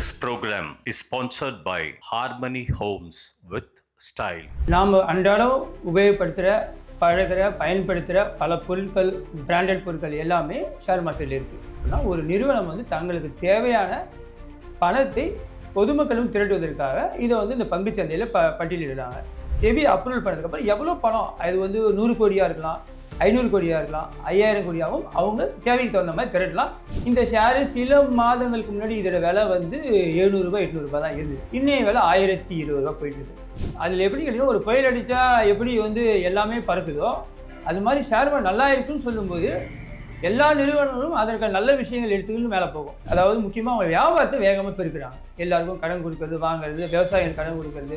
This program is sponsored by Harmony Homes with Style. நாம் அன்றாடம் உபயோகப்படுத்துகிற பழகிற பயன்படுத்துகிற பல பொருட்கள் பிராண்டட் பொருட்கள் எல்லாமே ஷேர் மார்க்கெட்டில் இருக்குது. ஆனால் ஒரு நிறுவனம் வந்து தங்களுக்கு தேவையான பணத்தை பொதுமக்களும் திரட்டுவதற்காக இதை வந்து இந்த பங்குச்சந்தையில் பட்டியலிடுறாங்க. செபி அப்ரூவல் பண்ணதுக்கப்புறம் எவ்வளோ பணம், அது வந்து 100 கோடியாக இருக்கலாம், 500 கோடியாக இருக்கலாம், 5000 கோடியாகவும் அவங்க தேவைக்கு தகுந்த மாதிரி திரட்டலாம். இந்த ஷேரு சில மாதங்களுக்கு முன்னாடி இதோட விலை வந்து 700 ரூபாய் 800 ரூபாய் தான் இருந்தது. இன்னைய விலை 1020 ரூபா போயிட்டு இருக்கு. அதில் எப்படி கிடைக்கும், ஒரு புயல் அடித்தா எப்படி வந்து எல்லாமே பறக்குதோ அது மாதிரி ஷேர் மார்க்கெட் நல்லா இருக்குன்னு சொல்லும்போது எல்லா நிறுவனங்களும் அதற்கு நல்ல விஷயங்கள் எடுத்துக்கிட்டு மேலே போகும். அதாவது முக்கியமாக அவங்க வியாபாரத்தை வேகமாக பெருக்கிறாங்க. எல்லாருக்கும் கடன் கொடுக்கறது, வாங்குறது, விவசாயிகள் கடன் கொடுக்கறது,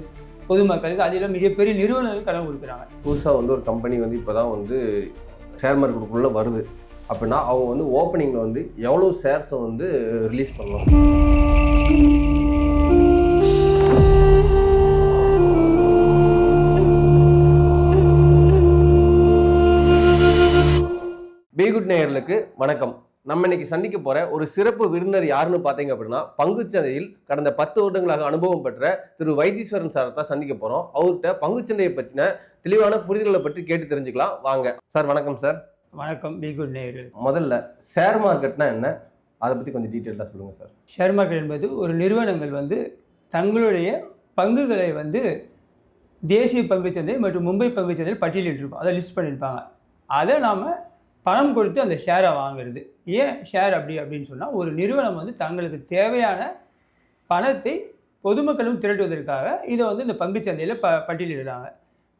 பொதுமக்களுக்கு, அதில் மிகப்பெரிய நிறுவனங்களுக்கு கடன் கொடுக்குறாங்க. புதுசாக வந்து ஒரு கம்பெனி வந்து இப்போ தான் வந்து ஷேர் மார்க்கெட்டுக்குள்ளே வருது அப்படின்னா அவங்க வந்து ஓப்பனிங்கில் வந்து எவ்வளோ ஷேர்ஸை வந்து ரிலீஸ் பண்ணுவாங்க? பிகுட் நேயர்களுக்கு வணக்கம். நம்ம இன்னைக்கு சந்திக்க போற ஒரு சிறப்பு விருந்தினர் யாருன்னு பார்த்தீங்க அப்படின்னா, பங்குச்சந்தையில் கடந்த 10 வருடங்களாக அனுபவம் பெற்ற திரு வைத்தீஸ்வரன் சாரை தான் சந்திக்க போறோம். அவர்கிட்ட பங்குச்சந்தையை பற்றின தெளிவான புரிதல்களை பற்றி கேட்டு தெரிஞ்சுக்கலாம். வாங்க சார். வணக்கம் சார். வணக்கம் பிகுட் நேயர்கள். முதல்ல ஷேர் மார்க்கெட்னா என்ன, அதை பற்றி கொஞ்சம் டீட்டெயிலாக சொல்லுங்கள் சார். ஷேர் மார்க்கெட் என்பது ஒரு நிறுவனங்கள் வந்து தங்களுடைய பங்குகளை வந்து தேசிய பங்குச்சந்தை மற்றும் மும்பை பங்குச்சந்தையில் பட்டியலிட்டிருப்போம், அதை லிஸ்ட் பண்ணியிருப்பாங்க. அதை நாம் பணம் கொடுத்து அந்த ஷேரை வாங்குறது. ஏன் ஷேர் அப்படின்னு சொன்னால், ஒரு நிறுவனம் வந்து தங்களுக்கு தேவையான பணத்தை பொதுமக்களும் திரட்டுவதற்காக இதை வந்து இந்த பங்குச்சந்தையில் பட்டியலிடுறாங்க.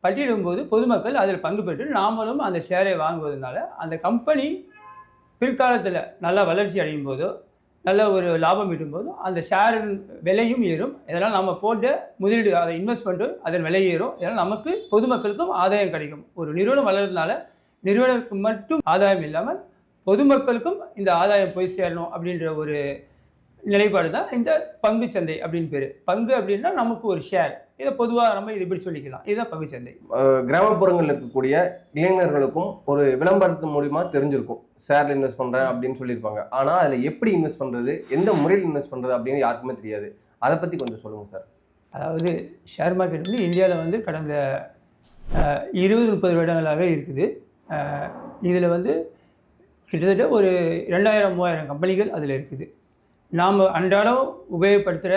பட்டியலிடும்போது பொதுமக்கள் அதில் பங்கு பெற்று நாமளும் அந்த ஷேரை வாங்குவதனால அந்த கம்பெனி பிற்காலத்தில் நல்லா வளர்ச்சி அடையும் போதோ நல்ல ஒரு லாபம் ஈட்டும் போதும் அந்த ஷேரின் விலையும் ஏறும். இதனால் நம்ம போட்ட முதலீடு, அதை இன்வெஸ்ட்மெண்ட்டு அதன் விலை ஏறும். இதனால் நமக்கு பொதுமக்களுக்கும் ஆதாயம் கிடைக்கும். ஒரு நிறுவனம் வளர்றதுனால நிறுவனத்துக்கு மட்டும் ஆதாயம் இல்லாமல் பொதுமக்களுக்கும் இந்த ஆதாயம் போய் சேரணும் அப்படின்ற ஒரு நிலைப்பாடு தான் இந்த பங்குச்சந்தை அப்படின்னு பேர். பங்கு அப்படின்னா நமக்கு ஒரு ஷேர், இதை பொதுவாக நம்ம இது இப்படி சொல்லிக்கலாம். இதுதான் பங்குச்சந்தை. கிராமப்புறங்களில் இருக்கக்கூடிய இளைஞர்களுக்கும் ஒரு விளம்பரத்து மூலிமா தெரிஞ்சிருக்கும், ஷேரில் இன்வெஸ்ட் பண்ணுறேன் அப்படின்னு சொல்லியிருப்பாங்க. ஆனால் அதில் எப்படி இன்வெஸ்ட் பண்ணுறது, எந்த முறையில் இன்வெஸ்ட் பண்ணுறது அப்படின்னு யாருக்குமே தெரியாது. அதை பற்றி கொஞ்சம் சொல்லுங்கள் சார். அதாவது ஷேர் மார்க்கெட் வந்து இந்தியாவில் வந்து கடந்த 20-30 வருடங்களாக இருக்குது. இதில் வந்து கிட்டத்தட்ட ஒரு 2000-3000 கம்பெனிகள் அதில் இருக்குது. நாம் அன்றாடம் உபயோகப்படுத்துகிற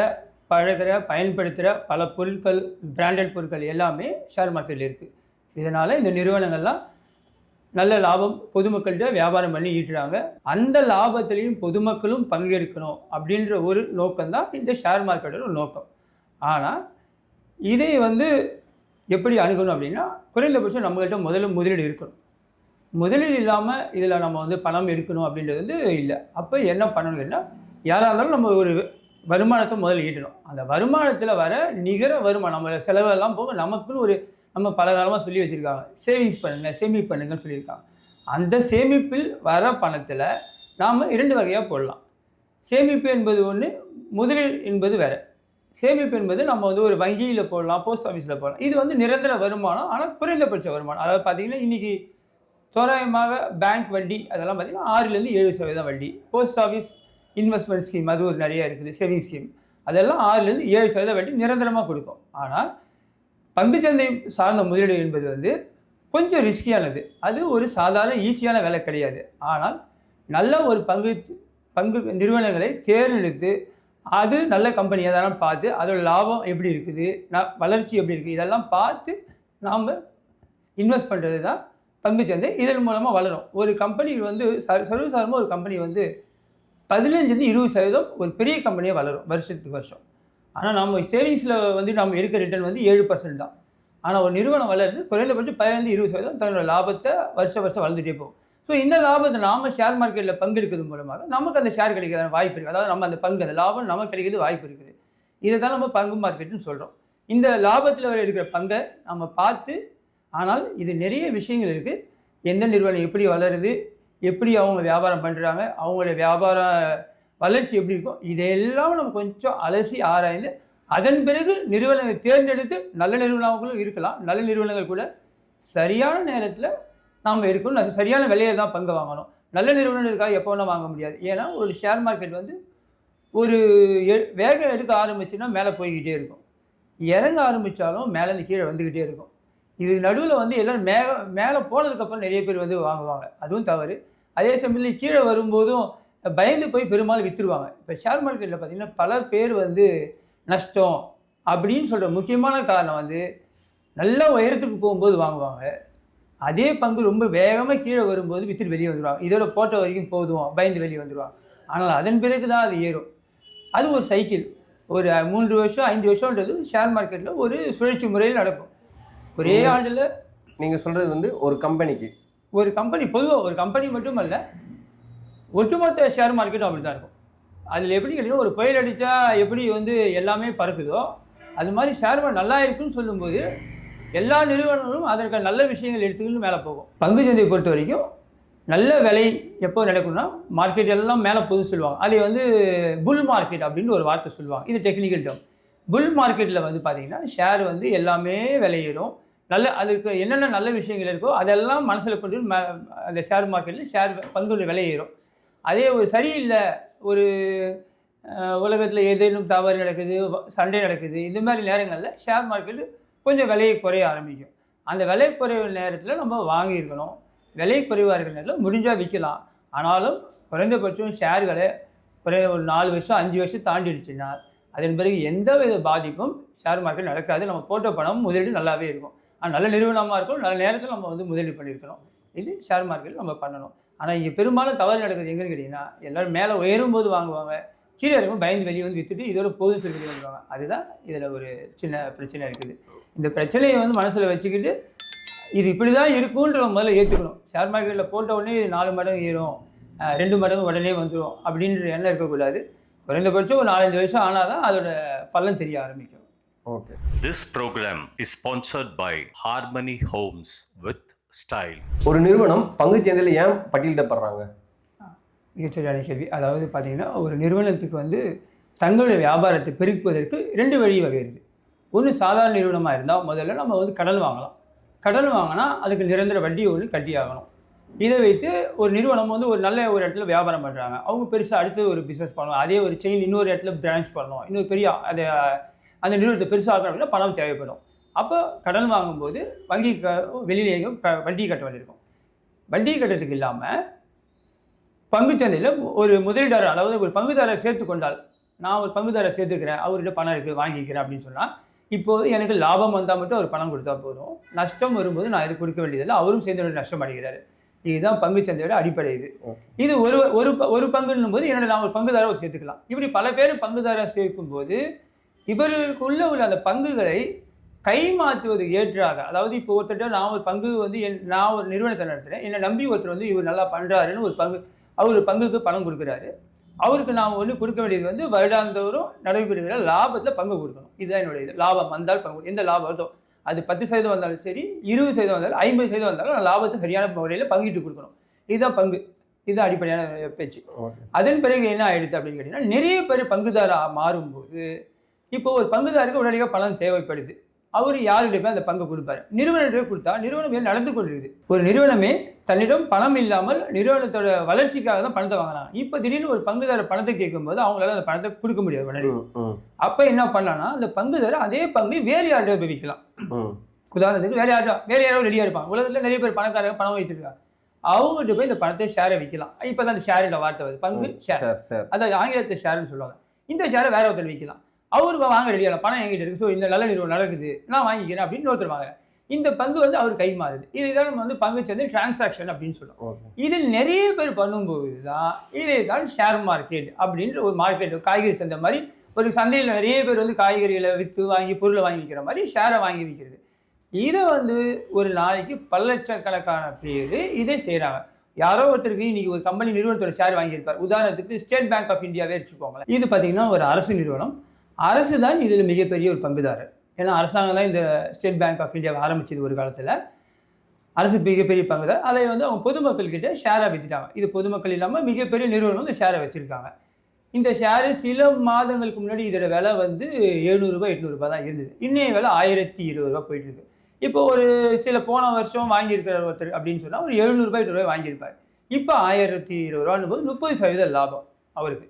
பழகிற பயன்படுத்துகிற பல பொருட்கள் பிராண்டட் பொருட்கள் எல்லாமே ஷேர் மார்க்கெட்டில் இருக்குது. இதனால் இந்த நிறுவனங்கள்லாம் நல்ல லாபம் பொதுமக்கள்கிட்ட வியாபாரம் பண்ணி ஈட்டுறாங்க. அந்த லாபத்திலையும் பொதுமக்களும் பங்கெடுக்கணும் அப்படின்ற ஒரு நோக்கம்தான் இந்த ஷேர் மார்க்கெட்டோட நோக்கம். ஆனால் இதை வந்து எப்படி அணுகணும் அப்படின்னா, குறைந்தபட்சம் நம்மகிட்ட முதலீடு இருக்கணும். முதலீடு இல்லாமல் இதில் நம்ம வந்து பணம் எடுக்கணும் அப்படின்றது வந்து இல்லை. அப்போ என்ன பண்ணணும்னா, யாராக இருந்தாலும் நம்ம ஒரு வருமானத்தை முதல்ல ஈட்டணும். அந்த வருமானத்தில் வர நிகர வருமானம், நம்ம செலவெல்லாம் போக நமக்குன்னு ஒரு, நம்ம பல காலமாக சொல்லி வச்சுருக்காங்க, சேவிங்ஸ் பண்ணுங்கள், சேமிப்பு பண்ணுங்கன்னு சொல்லியிருக்காங்க. அந்த சேமிப்பில் வர பணத்தில் நாம் 2 வகையாக போடலாம். சேமிப்பு என்பது ஒன்று, முதலீடு என்பது வேறு. சேமிப்பு என்பது நம்ம வந்து ஒரு வங்கியில் போடலாம், போஸ்ட் ஆஃபீஸில் போடலாம். இது வந்து நிரந்தர வருமானம், ஆனால் குறைந்தபட்ச வருமானம். அதாவது பார்த்திங்கன்னா இன்றைக்கி தோராயமாக பேங்க் வட்டி அதெல்லாம் பார்த்திங்கன்னா 6-7% வட்டி. போஸ்ட் ஆஃபீஸ் இன்வெஸ்ட்மெண்ட் ஸ்கீம் அது ஒரு நிறையா இருக்குது, சேவிங் ஸ்கீம், அதெல்லாம் 6-7% வட்டி நிரந்தரமாக கொடுக்கும். ஆனால் பங்குச்சந்தை சார்ந்த முதலீடு என்பது வந்து கொஞ்சம் ரிஸ்கியானது. அது ஒரு சாதாரண ஈஸியான வேலை கிடையாது. ஆனால் நல்ல ஒரு பங்கு நிறுவனங்களை தேர்ந்தெடுத்து அது நல்ல கம்பெனியாக தானே பார்த்து அதோட லாபம் எப்படி இருக்குது, வளர்ச்சி எப்படி இருக்குது, இதெல்லாம் பார்த்து நாம் இன்வெஸ்ட் பண்ணுறது தான் பங்குச்சந்தை. இதன் மூலமாக வளரும். ஒரு கம்பெனி வந்து சர்வசாதாரணமாக ஒரு கம்பெனி வந்து 15-20% ஒரு பெரிய கம்பெனியாக வளரும் வருஷத்துக்கு வருஷம். ஆனால் நம்ம சேவிங்ஸில் வந்து நம்ம எடுக்க ரிட்டர்ன் வந்து 7% தான். ஆனால் ஒரு நிறுவனம் வளருது குறைந்தபட்சம் 15-20% தன்னோட லாபத்தை வருஷம் வளர்ந்துட்டே போகும். ஸோ இந்த லாபத்தை நாம் ஷேர் மார்க்கெட்டில் பங்கெடுக்கிறது மூலமாக நமக்கு அந்த ஷேர் கிடைக்கிற வாய்ப்பு இருக்குது. அதாவது நம்ம அந்த பங்கு, அந்த லாபம் நமக்கு கிடைக்கிறது வாய்ப்பு இருக்குது. இதை தான் நம்ம பங்கு மார்க்கெட்டுன்னு சொல்கிறோம். இந்த லாபத்தில் வர எடுக்கிற பங்கை நம்ம பார்த்து, ஆனால் இது நிறைய விஷயங்கள் இருக்குது. எந்த நிறுவனம் எப்படி வளருது, எப்படி அவங்க வியாபாரம் பண்ணுறாங்க, அவங்களோட வியாபார வளர்ச்சி எப்படி இருக்கும், இதையெல்லாம் நம்ம கொஞ்சம் அலசி ஆராய்ந்து அதன் பிறகு நிறுவனங்களை தேர்ந்தெடுத்து, நல்ல நிறுவனங்களும் இருக்கலாம், நல்ல நிறுவனங்கள் கூட சரியான நேரத்தில் நாம் எடுக்கணும், அது சரியான விலையை தான் பங்கு வாங்கணும். நல்ல நிறுவனங்களுக்காக எப்போ வேணால் வாங்க முடியாது. ஏன்னா ஒரு ஷேர் மார்க்கெட் வந்து ஒரு வேகம் எடுக்க ஆரம்பிச்சுன்னா மேலே போய்கிட்டே இருக்கும், இறங்க ஆரம்பித்தாலும் மேலே கீழே வந்துக்கிட்டே இருக்கும். இது நடுவில் வந்து எல்லோரும் மேலே போனதுக்கப்புறம் நிறைய பேர் வந்து வாங்குவாங்க, அதுவும் தவறு. அதே சமயத்தில் கீழே வரும்போதும் பயந்து போய் பெரும்பாலும் விற்றுருவாங்க. இப்போ ஷேர் மார்க்கெட்டில் பார்த்திங்கன்னா பல பேர் வந்து நஷ்டம் அப்படின்னு சொல்கிற முக்கியமான காரணம் வந்து நல்லா உயரத்துக்கு போகும்போது வாங்குவாங்க, அதே பங்கு ரொம்ப வேகமாக கீழே வரும்போது விற்றுட்டு வெளியே வந்துடுவாங்க. இதோட போட்ட வரைக்கும் போதும் பயந்து வெளியே வந்துடுவாங்க. ஆனால் அதன் பிறகு தான் அது ஏறும். அது ஒரு சைக்கிள். ஒரு 3 வருஷம் 5 வருஷன்றது ஷேர் மார்க்கெட்டில் ஒரு சுழற்சி முறையில் நடக்கும். ஒரே ஆண்டில் நீங்கள் சொல்கிறது வந்து ஒரு கம்பெனி பொதுவாக ஒரு கம்பெனி மட்டுமல்ல, ஒட்டுமொத்த ஷேர் மார்க்கெட்டும் அப்படி தான் இருக்கும். அதில் எப்படி கிடைக்கும், ஒரு புயல் அடித்தா எப்படி வந்து எல்லாமே பறக்குதோ அது மாதிரி ஷேர் மார்க்கெட் நல்லா இருக்குன்னு சொல்லும்போது எல்லா நிறுவனங்களும் அதற்கான நல்ல விஷயங்கள் எடுத்துக்கிட்டு மேலே போகும். பங்கு சந்தையை பொறுத்த வரைக்கும் நல்ல விலை எப்போ நடக்கும்னா மார்க்கெட் எல்லாம் மேலே போகுதுன்னு சொல்லுவாங்க. அதை வந்து புல் மார்க்கெட் அப்படின்னு ஒரு வார்த்தை சொல்லுவாங்க, இது டெக்னிக்கல் டேர்ம். புல் மார்க்கெட்டில் வந்து பார்த்திங்கன்னா ஷேர் வந்து எல்லாமே விலையேறும். அதுக்கு என்னென்ன நல்ல விஷயங்கள் இருக்கோ அதெல்லாம் மனசில் கொண்டு அந்த ஷேர் மார்க்கெட்டில் பங்குள்ள விலையேறும். அதே ஒரு சரியில்லை, ஒரு உலகத்தில் ஏதேனும் தவறு நடக்குது, சண்டை நடக்குது, இது மாதிரி நேரங்களில் ஷேர் மார்க்கெட்டு கொஞ்சம் விலையை குறைய ஆரம்பிக்கும். அந்த விலை குறைவு நேரத்தில் நம்ம வாங்கியிருக்கணும். விலை குறைவாக இருக்கிற நேரத்தில் முடிஞ்சால் விற்கலாம். ஆனாலும் குறைந்தபட்சம் ஷேர்களை ஒரு 4 வருஷம் 5 வருஷம் தாண்டிடுச்சுன்னா அதன் பிறகு எந்த வித பாதிப்பும் ஷேர் மார்க்கெட் நடக்காது. நம்ம போட்ட பணம் முதலீடு நல்லாவே இருக்கும். நல்ல நிறுவனமாக இருக்கும், நல்ல நேரத்தில் நம்ம வந்து முதலீடு பண்ணியிருக்கணும். இது ஷேர் மார்க்கெட்டில் நம்ம பண்ணணும். ஆனால் இங்கே பெரும்பாலும் தவறு நடக்குது எங்கன்னு கேட்டிங்கன்னா, எல்லோரும் மேலே உயரும்போது வாங்குவாங்க, கீழே இருக்கும் பயந்து வெளியே வந்து விற்றுட்டு இதோட போதும் சொல்லி வெளியே வந்துடுவாங்க. அதுதான் இதில் ஒரு சின்ன பிரச்சனை இருக்குது. இந்த பிரச்சனையை வந்து மனசில் வச்சுக்கிட்டு இது இப்படி தான் இருக்குன்ற முதல்ல ஏற்றுக்கணும். ஷேர் மார்க்கெட்டில் போட்ட உடனே 4 மடங்கு ஏறும், 2 மடங்கு உடனே வந்துடும் அப்படின்ற எண்ணம் இருக்கக்கூடாது. குறைந்தபட்சம் ஒரு 4-5 வருஷம் ஆனால் தான் அதோட பலன் தெரிய ஆரம்பிக்கும். Okay. This program is sponsored by Harmony Homes with Style. ஒரு நிறுவனம் பங்கு சந்தையில் ஏன் பட்டியலிடப்படுறாங்க? மிகச்சரியான கேள்வி. அதாவது பார்த்திங்கன்னா ஒரு நிறுவனத்துக்கு வந்து தங்களுடைய வியாபாரத்தை பெருக்குவதற்கு 2 வழி வகை இருக்குது. ஒன்று சாதாரண நிறுவனமாக இருந்தால் முதல்ல நம்ம வந்து கடன் வாங்கலாம். கடன் வாங்கினா அதுக்கு நிரந்தர வட்டி ஒன்று கட்டி ஆகணும். இதை வைத்து ஒரு நிறுவனம் வந்து ஒரு நல்ல ஒரு இடத்துல வியாபாரம் பண்ணுறாங்க, அவங்க பெருசாக அடுத்து ஒரு பிஸ்னஸ் பண்ணணும், அதே ஒரு செயின் இன்னொரு இடத்துல பிரான்ச் பண்ணணும், இன்னொரு பெரிய அந்த நிறுவனத்தை பெருசாக அப்படின்னா பணம் தேவைப்படும். அப்போ கடன் வாங்கும்போது வங்கி வெளியிலேயும் வட்டி கட்ட வேண்டியிருக்கும். வட்டி கட்டுறதுக்கு இல்லாமல் பங்குச்சந்தையில் ஒரு முதலீட்டாளர், அதாவது ஒரு பங்குதாரர் சேர்த்து கொண்டால், நான் ஒரு பங்குதாரர் சேர்த்துக்கிறேன், அவர்கிட்ட பணம் இருக்குது வாங்கிக்கிறேன் அப்படின்னு சொன்னால், இப்போது எனக்கு லாபம் வந்தால் மட்டும் அவர் பணம் கொடுத்தா போதும், நஷ்டம் வரும்போது நான் இது கொடுக்க வேண்டியதில்லை, அவரும் சேர்ந்து நஷ்டம் அடைகிறாரு. இதுதான் பங்குச்சந்தையோட அடிப்படை. இது ஒரு பங்குன்னும் போது என்னோட நான் ஒரு பங்குதாரரை சேர்த்துக்கலாம். இப்படி பல பேர் பங்குதாரர் சேர்க்கும்போது இவர்களுக்குள்ள உள்ள அந்த பங்குகளை கைமாற்றுவது ஏற்றாக, அதாவது இப்போ ஒருத்தர் நான் ஒரு பங்கு வந்து நான் ஒரு நிறுவனத்தை நடத்துகிறேன், என்னை நம்பி ஒருத்தர் வந்து இவர் நல்லா பண்ணுறாருன்னு ஒரு பங்கு, அவர் பங்குக்கு பணம் கொடுக்குறாரு, அவருக்கு நான் ஒன்று கொடுக்க வேண்டியது வந்து வருடாந்தோறும் நடைபெறுகிற லாபத்தில் பங்கு கொடுக்கணும். இதுதான் என்னுடைய இது. லாபம் வந்தால் பங்கு, எந்த லாபத்தோ அது 10% வந்தாலும் சரி, 20% வந்தாலும் 50% வந்தாலும் நான் லாபத்தை சரியான முறையில் பங்கிட்டு கொடுக்கணும். இதுதான் பங்கு, இதுதான் அடிப்படையான பேச்சு. அதன் பிறகு என்ன ஆகிடுது அப்படின்னு கேட்டிங்கன்னா, நிறைய பேர் பங்குதாராக மாறும்போது இப்போ ஒரு பங்குதாருக்கு உடனடியாக பணம் தேவைப்படுது, அவர் யாருக்கிட்ட அந்த பங்கு கொடுப்பாரு, நிறுவனத்தை கொடுத்தா நிறுவனம் நடந்து கொண்டிருக்குது. ஒரு நிறுவனமே தன்னிடம் பணம் இல்லாமல் நிறுவனத்தோட வளர்ச்சிக்காக தான் பணத்தை வாங்கினாங்க. இப்போ திடீர்னு ஒரு பங்குதாரர் பணத்தை கேட்கும்போது அவங்களால அந்த பணத்தை கொடுக்க முடியாது உடனே. அப்போ என்ன பண்ணலாம்னா, அந்த பங்குதாரர் அதே பங்கு வேறு யார்கிட்ட போய் விற்கலாம். உதாரணத்துக்கு வேறு யாரோ ரெடியாக இருப்பாங்க, உலகத்தில் நிறைய பேர் பணக்காரங்க பணம் வைத்திருக்காங்க, அவங்ககிட்ட போய் இந்த பணத்தை ஷேரை விற்கலாம். இப்போ தான் அந்த ஷேரோட வார்த்தை வருது, பங்கு ஷேர், அதாவது ஆங்கிலத்தில் ஷேர்னு சொல்லுவாங்க. இந்த ஷேரை வேற ஒருத்தர் விற்கலாம், அவர் வாங்க ரெடியாக, பணம் என்கிட்ட இருக்குது, ஸோ இந்த நல்ல நிறுவனம் நடக்குது, நான் வாங்கிக்கிறேன் அப்படின்னு ஒருத்தர் வாங்குறேன். இந்த பங்கு வந்து அவர் கை மாறுது. இதுதான் நம்ம வந்து பங்கு சந்தை டிரான்சாக்ஷன் அப்படின்னு சொல்லுவோம். இதில் நிறைய பேர் பண்ணும்போது தான் இதே தான் ஷேர் மார்க்கெட் அப்படின்ற ஒரு மார்க்கெட், காய்கறி சந்தை மாதிரி ஒரு சந்தையில் நிறைய பேர் வந்து காய்கறிகளை விற்று வாங்கி பொருளை வாங்கி விற்கிற மாதிரி ஷேரை வாங்கி விற்கிறது. இதை வந்து ஒரு நாளைக்கு பல லட்சக்கணக்கான பேர் இதை செய்கிறாங்க. யாரோ ஒருத்தருக்கு இன்றைக்கி ஒரு கம்பெனி நிறுவனத்தோட ஷேர் வாங்கியிருப்பார். உதாரணத்துக்கு ஸ்டேட் பேங்க் ஆஃப் இந்தியாவே வச்சுக்கோங்களேன். இது பார்த்திங்கன்னா ஒரு அரசு நிறுவனம், அரசு தான் இதில் மிகப்பெரிய ஒரு பங்குதாரர். ஏன்னா அரசாங்கம் தான் இந்த ஸ்டேட் பேங்க் ஆஃப் இந்தியாவை ஆரம்பிச்சது ஒரு காலத்தில். அரசு மிகப்பெரிய பங்குதாரர். அதை வந்து அவங்க பொதுமக்கள்கிட்ட ஷேராக விற்றுட்டாங்க. இது பொதுமக்கள் இல்லாமல் மிகப்பெரிய நிறுவனம் இந்த ஷேரை வச்சுருக்காங்க. இந்த ஷேரு சில மாதங்களுக்கு முன்னாடி இதோட விலை வந்து 700 ரூபாய் 800 ரூபாய் தான் இருந்தது. இன்னைய விலை 1020 ரூபா போயிட்டுருக்கு. இப்போ ஒரு சில போன வருஷம் வாங்கியிருக்கிற ஒருத்தர் அப்படின்னு சொன்னால் ஒரு 700 ரூபாய் 800 ரூபாய் வாங்கியிருப்பார். இப்போ 1020 ரூபான்னு போது 30% லாபம் அவருக்கு.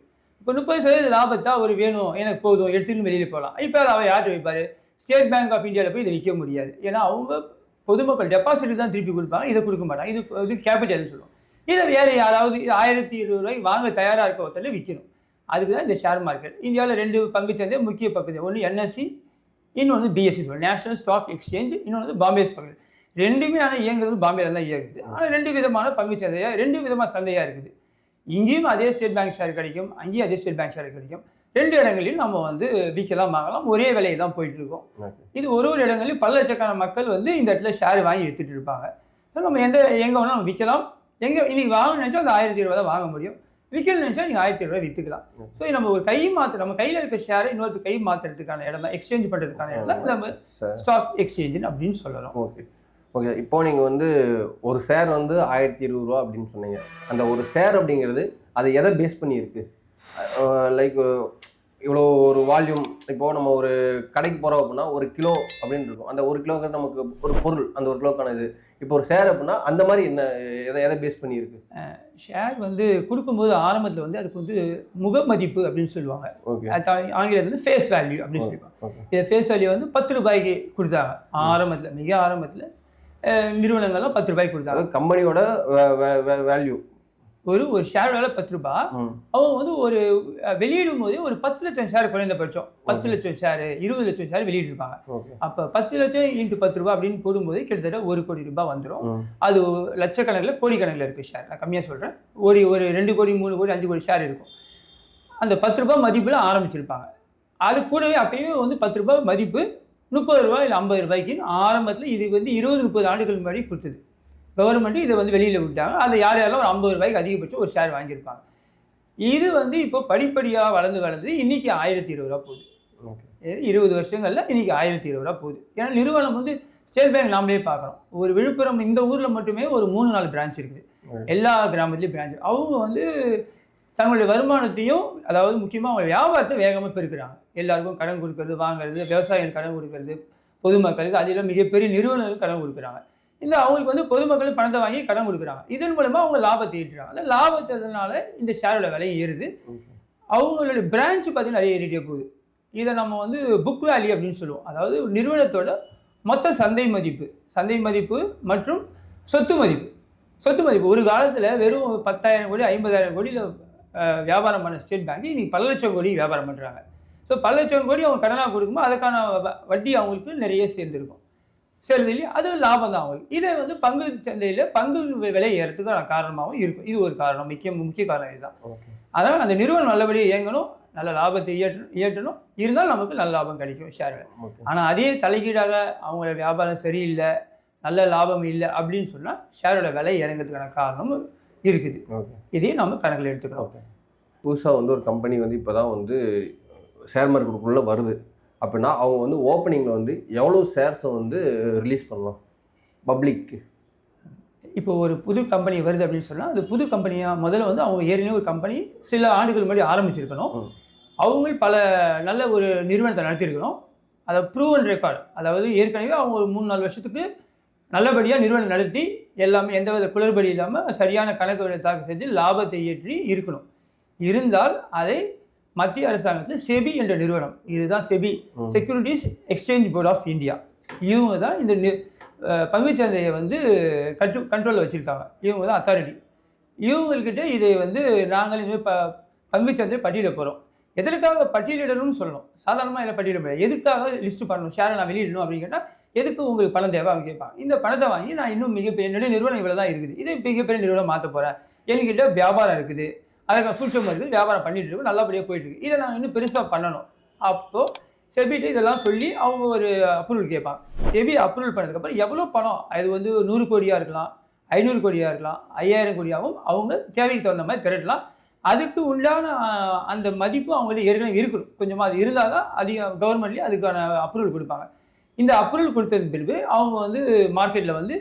இப்போ 30% லாபத்தை அவர் வேணும் எனக்கு போதும் எடுத்துன்னு வெளியில் போகலாம். இப்போ அவர் யார்கிட்ட வைப்பார்? ஸ்டேட் பேங்க் ஆஃப் இந்தியாவில் போய் இதை விற்க முடியாது. ஏன்னா அவங்க பொதுமக்கள் டெபாசிட் தான் திருப்பி கொடுப்பாங்க, இதை கொடுக்க மாட்டாங்க. இது கேபிட்டல்னு சொல்லுவோம். இதை வேறு யாராவது 1020 வாங்க தயாராக இருக்க ஒருத்தர் விற்கணும். அதுக்கு தான் இந்த ஷேர் மார்க்கெட். இந்தியாவில் 2 பங்குச்சந்தை முக்கிய பங்கு, ஒன்று NSE, இன்னொன்று BSE சொல்லுவோம், நேஷனல் ஸ்டாக் எக்ஸ்சேஞ்ச், இன்னொன்று பாம்பே ஸ்டாக். ரெண்டுமே ஆனால் இயங்குறது பாம்பேல தான் இயங்குது. ஆனால் 2 விதமான பங்குச்சந்தையாக 2 விதமான சந்தையாக இருக்குது. இங்கேயும் அதே ஸ்டேட் பேங்க் ஷேர் கிடைக்கும், அங்கேயும் அதே ஸ்டேட் பேங்க் ஷேர் கிடைக்கும். 2 இடங்களிலும் நம்ம விற்கலாம் வாங்கலாம், ஒரே விலையை தான் போயிட்டு இருக்கோம். இது ஒரு இடங்களிலும் பல லட்சக்கணக்கான மக்கள் இந்த இடத்துல ஷேர் வாங்கி விற்றுட்டு இருப்பாங்க. நம்ம எங்கே வேணால் நம்ம விற்கலாம். இன்னைக்கு வாங்கணும்னு நினச்சா அந்த 1020 தான் வாங்க முடியும். விற்கணும்னு நினச்சா நீங்கள் 1020 விற்றுக்கலாம். ஸோ நம்ம ஒரு நம்ம கையில் இருக்க ஷேரை இன்னொரு கை மாற்றுறதுக்கான இடம் தான், எக்ஸ்சேஞ்ச் பண்ணுறதுக்கான இடம் தான் நம்ம ஸ்டாக் எக்ஸ்சேஞ்ச் அப்படின்னு சொல்லலாம். Okay okay. இப்போ நீங்கள் ஒரு ஷேர் 1020 ரூபா அப்படின்னு சொன்னீங்க. அந்த ஒரு ஷேர் அப்படிங்கிறது அது எதை பேஸ் பண்ணி இருக்கு? லைக் இவ்வளோ ஒரு வால்யூம். இப்போது நம்ம ஒரு கடைக்கு போகிறோம் அப்படின்னா 1 கிலோ அப்படின்னு இருக்கும். அந்த 1 கிலோங்கிறது நமக்கு ஒரு பொருள், அந்த 1 கிலோக்கான இது. இப்போ ஒரு ஷேர் அப்படின்னா அந்த மாதிரி என்ன எதை பேஸ் பண்ணியிருக்கு? ஷேர் கொடுக்கும்போது ஆரம்பத்தில் அதுக்கு முக மதிப்பு அப்படின்னு சொல்லுவாங்க. ஆங்கிலத்தில் ஃபேஸ் வேல்யூ அப்படின்னு சொல்லுவாங்க. இதை ஃபேஸ் வேல்யூ 10 ரூபாய்க்கு கொடுத்தாங்க ஆரம்பத்தில். மிக ஆரம்பத்தில் நிறுவனங்கள்லாம் 10 ரூபாய்க்கு கொடுத்தாங்க. கம்பெனியோட வேல்யூ ஒரு ஷேர் வேலை 10 ரூபாய். அவங்க ஒரு வெளியிடும் போதே ஒரு 10 லட்சம் ஷேர் குறைந்தபட்சம் 10 லட்சம் ஷேர் 20 லட்சம் ஷேர் வெளியிட்டிருப்பாங்க. அப்போ 10 லட்சம் × 10 ரூபாய் அப்படின்னு போடும்போது கிட்டத்தட்ட 1 கோடி ரூபாய் வந்துடும். அது லட்சக்கணக்கில் கோடிக்கணக்கில் இருக்குது ஷேர். நான் கம்மியாக சொல்கிறேன். ஒரு 2 கோடி 3 கோடி 5 கோடி ஷேர் இருக்கும். அந்த 10 ரூபாய் மதிப்பில் ஆரம்பிச்சிருப்பாங்க. அது கூடவே அப்பயும் 10 ரூபாய் மதிப்பு 30 ரூபாய் இல்லை 50 ரூபாய்க்கு ஆரம்பத்தில் இது 20-30 ஆண்டுகள் முன்னாடி கொடுத்தது. கவர்மெண்ட்டு இதை வெளியில் விட்டாங்க. அதை யாரெல்லாம் ஒரு 50 ரூபாய்க்கு அதிகபட்சம் ஒரு ஷேர் வாங்கியிருப்பாங்க. இது இப்போ படிப்படியாக வளர்ந்து இன்றைக்கி 1020 ரூபா போகுது. 20 வருஷங்களில் இன்றைக்கி 1020 ரூபா போகுது. ஏன்னா நிறுவனம் ஸ்டேட் பேங்க் நாமளே பார்க்குறோம். ஒரு விழுப்புரம் இந்த ஊரில் மட்டுமே ஒரு 3-4 பிரான்ச் இருக்குது. எல்லா கிராமத்துலேயும் பிரான்ச். அவங்க தங்களுடைய வருமானத்தையும், அதாவது முக்கியமாக அவங்க வியாபாரத்தை வேகமாக பெருக்கிறாங்க. எல்லாருக்கும் கடன் கொடுக்கறது, வாங்குறது, விவசாயிகள் கடன் கொடுக்கறது, பொதுமக்களுக்கு, அதில் மிகப்பெரிய நிறுவனங்களுக்கு கடன் கொடுக்குறாங்க. அவங்களுக்கு பொதுமக்கள் பணத்தை வாங்கி கடன் கொடுக்குறாங்க. இதன் மூலமாக அவங்க லாபத்தை ஈட்டுறாங்க. அந்த லாபத்தினால இந்த ஷேரோட விலை ஏறுது. அவங்களுடைய பிரான்ச்சு பார்த்தீங்கன்னா நிறைய ஏறிட்டே போகுது. இதை நம்ம புக் வேல்யூ அப்படின்னு சொல்லுவோம். அதாவது நிறுவனத்தோட மொத்த சந்தை மதிப்பு மற்றும் சொத்து மதிப்பு. ஒரு காலத்தில் வெறும் 10,000 கோடி 50,000 கோடியில் வியாபாரம் பண்ண ஸ்டேட் பேங்க் இன்னைக்கு பல லட்சம் கோடி வியாபாரம் பண்ணுறாங்க. ஸோ பல லட்சம் கோடி அவங்க கடனாக கொடுக்கும்போது அதுக்கான வட்டி அவங்களுக்கு நிறைய சேர்ந்துருக்கும். சரி இல்லையா? அது லாபம் தான் அவங்களுக்கு. இதை பங்கு சந்தையில் பங்கு விலை ஏறதுக்கான காரணமாகவும் இருக்கும். இது ஒரு காரணம், முக்கிய காரணம் இதுதான். அதனால் அந்த நிறுவனம் நல்லபடியாக இயங்கணும், நல்ல லாபத்தை ஈட்டணும். இருந்தாலும் நமக்கு நல்ல லாபம் கிடைக்கும் ஷேரில். ஆனால் அதே தலைகீடாக அவங்களோட வியாபாரம் சரியில்லை, நல்ல லாபம் இல்லை அப்படின்னு சொன்னால் ஷேரோட விலை இறங்கிறதுக்கான காரணமும் இருக்குது. இதையும் நம்ம கணக்கில் எடுத்துக்கிறோம். புதுசாக ஒரு கம்பெனி இப்போ தான் ஷேர் மார்க்கெட்டுக்குள்ளே வருது அப்படின்னா அவங்க ஓப்பனிங்கில் எவ்வளோ ஷேர்ஸை ரிலீஸ் பண்ணலாம் பப்ளிக்கு? இப்போ ஒரு புது கம்பெனி வருது அப்படின்னு சொன்னால் அது புது கம்பெனியாக முதல்ல அவங்க ஏற்கனவே ஒரு கம்பெனி சில ஆண்டுகள் முன்னாடி ஆரம்பிச்சிருக்கணும். அவங்க பல நல்ல ஒரு நிறுவனத்தை நடத்தியிருக்கணும். அதை ப்ரூவன் ரெக்கார்டு, அதாவது ஏற்கனவே அவங்க ஒரு 3-4 வருஷத்துக்கு நல்லபடியாக நிறுவனம் நடத்தி எல்லாமே எந்தவித குளறுபடி இல்லாமல் சரியான கணக்கு தாக்கல் செஞ்சு லாபத்தை ஏற்றி இருக்கணும். இருந்தால் அதை மத்திய அரசாங்கத்தில் செபி என்ற நிறுவனம், இதுதான் SEBI, securities exchange board of India, இவங்க தான் இந்த பங்குச்சந்தையை கண்ட்ரோலில் வச்சுருக்காங்க. இவங்க தான் அத்தாரிட்டி. இவங்கக்கிட்ட இதை நாங்கள் இனிமேல் பங்குச்சந்தையை பட்டியலிட போகிறோம். எதற்காக பட்டியலிடணும்னு சொல்லணும். சாதாரணமாக இல்லை பட்டியலிட முடியாது. எதுக்காக லிஸ்ட்டு பண்ணணும், ஷேரை நான் வெளியிடணும் அப்படின்னு கேட்டால் எதுக்கு உங்களுக்கு பணம் தேவை அவங்க கேட்பாங்க. இந்த பணத்தை வாங்கி நான் இன்னும் மிகப்பெரிய என்னுடைய நிறுவனம் இவ்வளோ தான் இருக்குது, இதை மிகப்பெரிய நிறுவனம் மாற்ற போகிறேன், என்கிட்ட வியாபாரம் இருக்குது, அதுக்கான சூழ்ச்சம் இருக்குது, வியாபாரம் பண்ணிட்டு இருக்கோம், நல்லபடியாக போயிட்டுருக்கு, இதை நான் இன்னும் பெருசாக பண்ணணும். அப்போது செபிட்டு இதெல்லாம் சொல்லி அவங்க ஒரு அப்ரூவல் கேட்பாங்க. செபி அப்ரூவல் பண்ணதுக்கப்புறம் எவ்வளோ பணம், அது 100 கோடியாக இருக்கலாம், 500 கோடியாக இருக்கலாம், 5000 கோடியாகவும் அவங்க தேவைக்கு தகுந்த மாதிரி திரட்டலாம். அதுக்கு உண்டான அந்த மதிப்பு அவங்களுக்கு ஏற்கனவே இருக்கணும். கொஞ்சமாக அது இருந்தால் தான் அதிகம் கவர்மெண்ட்லேயே அதுக்கான அப்ரூவல் கொடுப்பாங்க. இந்த அப்ரூவல் கொடுத்தது பிறகு அவங்க மார்க்கெட்டில்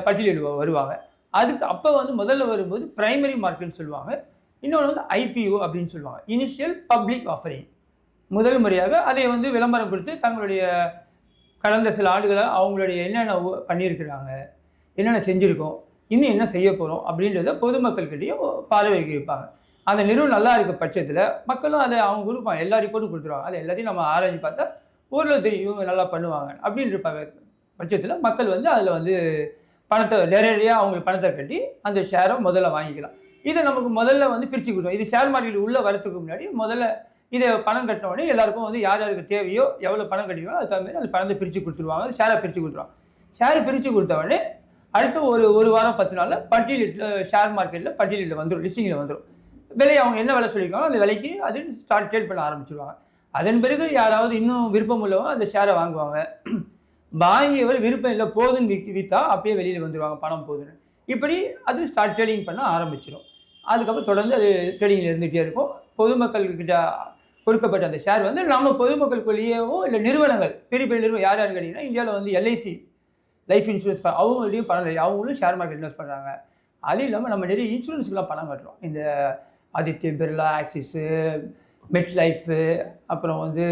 பட்டியலிடு வருவாங்க. அதுக்கு அப்போ முதல்ல வரும்போது பிரைமரி மார்க்கெட்னு சொல்லுவாங்க. இன்னொன்று ஐபிஓ அப்படின்னு சொல்லுவாங்க, இனிஷியல் பப்ளிக் ஆஃபரிங். முதல் முறையாக அதை விளம்பரம் கொடுத்து தங்களுடைய கடந்த சில ஆண்டுகளாக அவங்களுடைய என்னென்ன பண்ணியிருக்கிறாங்க, என்னென்ன செஞ்சுருக்கோம், இன்னும் என்ன செய்ய போகிறோம் அப்படின்றத பொதுமக்கள்கிட்டையும் பார்வைக்கு வைப்பாங்க. அந்த நிறுவனம் நல்லா இருக்க பட்சத்தில் மக்களும் அதை அவங்க கொடுப்பாங்க, எல்லா ரிப்போர்ட்டும் கொடுத்துருவாங்க. அதை எல்லாத்தையும் நம்ம ஆராய்ச்சி பார்த்தா ஊரில் தெரியும் இவங்க நல்லா பண்ணுவாங்க அப்படின்ற பட்சத்தில் மக்கள் வந்து அதில் வந்து பணத்தை நேரடியாக அவங்களுக்கு பணத்தை கட்டி அந்த ஷேரை முதல்ல வாங்கிக்கலாம். இதை நமக்கு முதல்ல வந்து பிரித்து கொடுத்தோம். இது ஷேர் மார்க்கெட் உள்ளே வரத்துக்கு முன்னாடி முதல்ல இதை பணம் கட்டின உடனே எல்லாருக்கும் வந்து யார் யாருக்கு தேவையோ எவ்வளோ பணம் கட்டிக்கோ அதுக்கு தகுந்த மாதிரி அந்த பணத்தை பிரித்து கொடுத்துருவாங்க. அது ஷேரை பிரித்து கொடுத்துருவாங்க. ஷேரை பிரித்து கொடுத்த உடனே அடுத்து ஒரு வாரம் 10 நாளில் பட்டியலில் ஷேர் மார்க்கெட்டில் பட்டியலில் வந்துடும், லிஸ்டிங்கில் வந்துடும். விலை அவங்க என்ன விலை சொல்லியிருக்காங்களோ அந்த விலைக்கு அது ஸ்டார்ட் ட்ரேட் பண்ண ஆரம்பிச்சிடுவாங்க. அதன் பிறகு யாராவது இன்னும் விருப்பம் உள்ளவங்க அந்த ஷேரை வாங்குவாங்க. வாங்கியவர் விருப்பம் இல்லை போதுன்னு விற்றா அப்படியே வெளியில் வந்துடுவாங்க, பணம் போதுன்னு. இப்படி அது ஸ்டார்ட் ட்ரேடிங் பண்ண ஆரம்பிச்சிடும். அதுக்கப்புறம் தொடர்ந்து அது ட்ரேடிங்கில் இருந்துகிட்டே இருக்கும். பொதுமக்கள்கிட்ட கொடுக்கப்பட்ட அந்த ஷேர் வந்து நம்ம பொதுமக்களுக்குள்ளேயேவோ இல்லை நிறுவனங்கள் பெரிய பெரிய நிறுவனம் யார் யாருன்னு கேட்டிங்கன்னா இந்தியாவில் வந்து LIC லைஃப் இன்சூரன்ஸ் அவங்களையும் பணம் நிறைய அவங்களும் ஷேர் மார்க்கெட் இன்வெஸ்ட் பண்ணுறாங்க. அது இல்லாமல் நம்ம நிறைய இன்சூரன்ஸுக்கெலாம் பணம் கட்டுறோம். இந்த ஆதித்ய பிர்லா, ஆக்சிஸு, மெட் லைஃபு, அப்புறம் வந்து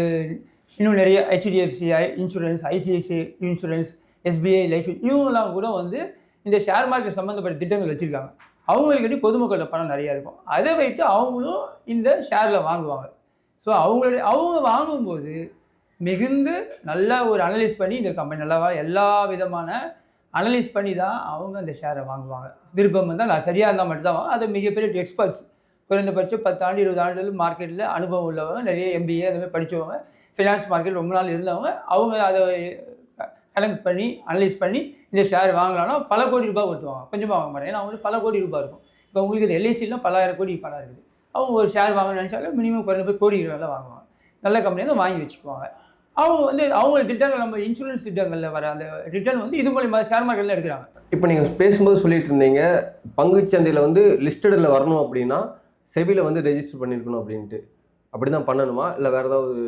இன்னும் நிறைய HDFC insurance, ICICI insurance, SBI life, இவங்கெல்லாம் கூட வந்து இந்த ஷேர் மார்க்கெட் சம்மந்தப்பட்ட திட்டங்கள் வச்சுருக்காங்க. அவங்களுக்கு பொதுமக்களோட பணம் நிறையா இருக்கும். அதை வைத்து அவங்களும் இந்த ஷேரில் வாங்குவாங்க. ஸோ அவங்க வாங்கும்போது மிகுந்து நல்லா ஒரு அனலைஸ் பண்ணி இந்த கம்பெனி நல்லாவா எல்லா விதமான அனலைஸ் பண்ணி தான் அவங்க அந்த ஷேரை வாங்குவாங்க. விருப்பம் வந்தால் நான் சரியாக இருந்தால் மட்டும்தான் வாங்க. அது மிகப்பெரிய எக்ஸ்பர்ட்ஸ், குறைந்தபட்சம் 10 ஆண்டு 20 ஆண்டுகள் மார்க்கெட்டில் அனுபவம் உள்ளவங்க, நிறைய MBA அந்த மாதிரி படித்தவங்க, ஃபினான்ஸ் மார்க்கெட் ரொம்ப நாள் இருந்தவங்க, அவங்க அதை கணக்கு பண்ணி அனலைஸ் பண்ணி இந்த ஷேர் வாங்கலாம்னா பல கோடி ரூபாய் கொடுத்துவாங்க, கொஞ்சமாக வாங்க மாட்டேன். ஏன்னா அவங்களுக்கு பல கோடி ரூபாய் இருக்கும். இப்போ உங்களுக்கு இது LICலாம் பல்லாயிரம் கோடி பணம் இருக்குது. அவங்க ஒரு ஷேர் வாங்கணும்னு நினச்சாலும் மினிமம் குறைந்த கோடி ரூபாய் வாங்குவாங்க. நல்ல கம்பெனியாக தான் வாங்கி வச்சுக்குவாங்க. அவங்க வந்து அவங்க திட்டங்கள் நம்ம இன்சூரன்ஸ் திட்டங்களில் வர அந்த ரிட்டர்ன் வந்து இது மூலியமா ஷேர் மார்க்கெட்டில் எடுக்கிறாங்க. இப்போ நீங்கள் பேசும்போது சொல்லிட்டு இருந்தீங்க பங்குச்சந்தையில் வந்து லிஸ்டடில் வரணும் அப்படின்னா செபியில் வந்து ரெஜிஸ்டர் பண்ணியிருக்கணும் அப்படின்ட்டு. அப்படி தான் பண்ணணுமா இல்லை வேறு ஏதாவது?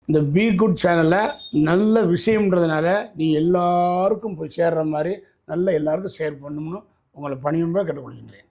இந்த பி குட் சேனலில் நல்ல விஷயம்ன்றதுனால நீங்கள் எல்லாருக்கும் போய் சேர்ற மாதிரி நல்ல எல்லாருக்கும் ஷேர் பண்ணணும்னு உங்களை பணியும்பா கேட்டுக்கொள்கின்றேன்.